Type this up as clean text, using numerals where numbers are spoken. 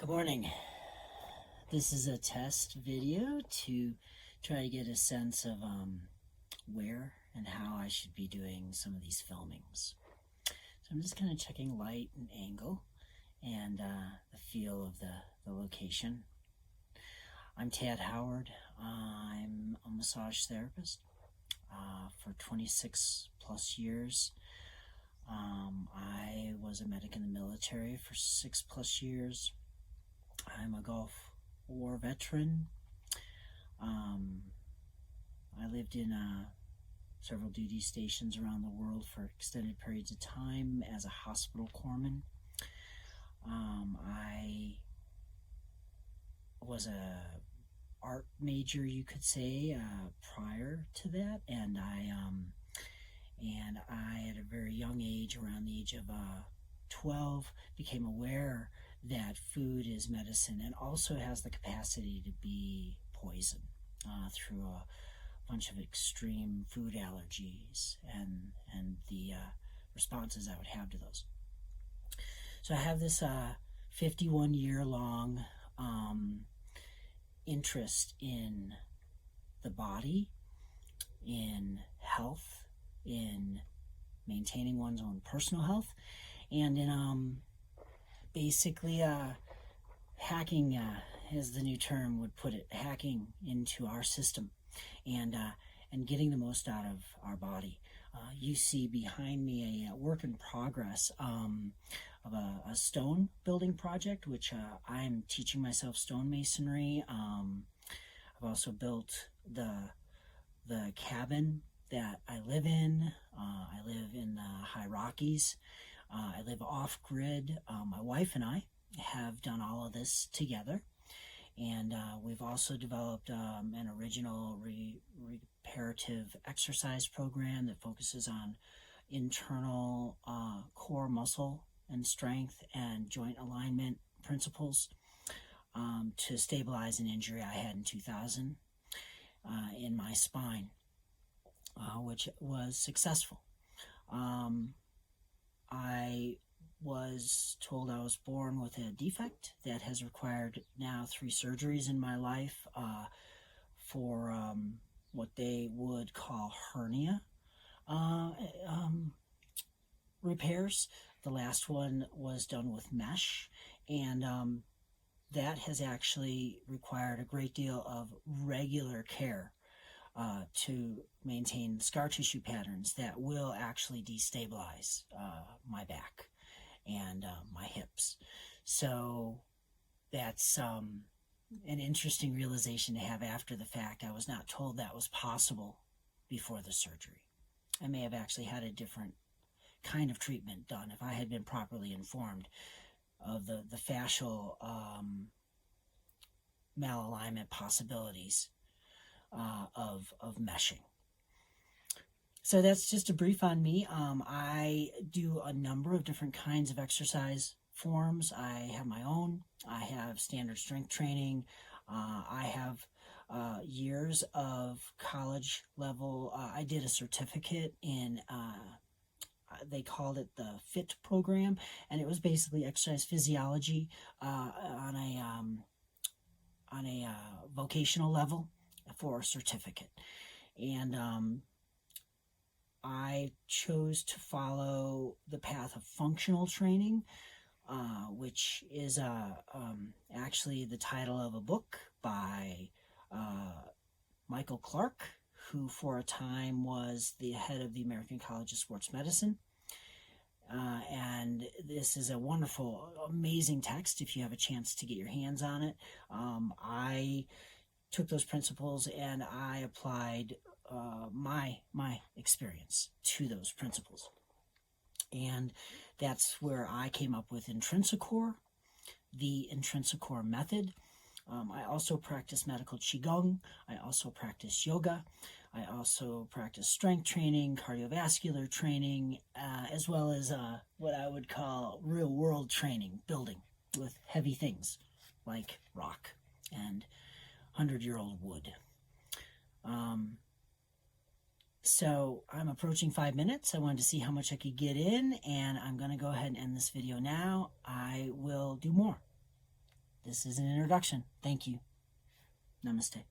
Good morning. This is a test video to try to get a sense of where and how I should be doing some of these filmings. So I'm just kind of checking light and angle and the feel of the location. I'm Tad Howard. I'm a massage therapist for 26 plus years. I was a medic in the military for 6+ years. I'm a Gulf War veteran. I lived in several duty stations around the world for extended periods of time as a hospital corpsman. I was a art major, you could say, prior to that, and I at a very young age, around the age of 12, became aware that food is medicine and also has the capacity to be poison through a bunch of extreme food allergies and the responses I would have to those. So I have this 51-year-long interest in the body, in health, in maintaining one's own personal health, and in basically hacking, as the new term would put it, hacking into our system and getting the most out of our body. You see behind me a work in progress of a stone building project, which I'm teaching myself stonemasonry. I've also built the cabin that I live in. I live in the High Rockies. I live off-grid. My wife and I have done all of this together, and we've also developed an original reparative exercise program that focuses on internal core muscle and strength and joint alignment principles to stabilize an injury I had in 2000 in my spine, which was successful. I was told I was born with a defect that has required now 3 surgeries in my life for what they would call hernia repairs. The last one was done with mesh, and that has actually required a great deal of regular care to maintain scar tissue patterns that will actually destabilize my back and my hips. So that's an interesting realization to have after the fact. I was not told that was possible before the surgery. I may have actually had a different kind of treatment done if I had been properly informed of the fascial malalignment possibilities of meshing. So that's just a brief on me. I do a number of different kinds of exercise forms. I have my own. I have standard strength training. I have years of college level. I did a certificate in they called it the FIT program, and it was basically exercise physiology on a vocational level for a certificate. And I chose to follow the path of functional training, which is actually the title of a book by Michael Clark, who for a time was the head of the American College of Sports Medicine. And this is a wonderful, amazing text if you have a chance to get your hands on it. I took those principles and I applied my experience to those principles. And that's where I came up with Intrinsicor, the Intrinsicor method. I also practice medical Qigong. I also practice yoga. I also practice strength training, cardiovascular training, as well as what I would call real-world training, building with heavy things like rock and 100-year-old wood. So I'm approaching 5 minutes. I wanted to see how much I could get in, and I'm going to go ahead and end this video now. I will do more. This is an introduction. Thank you. Namaste.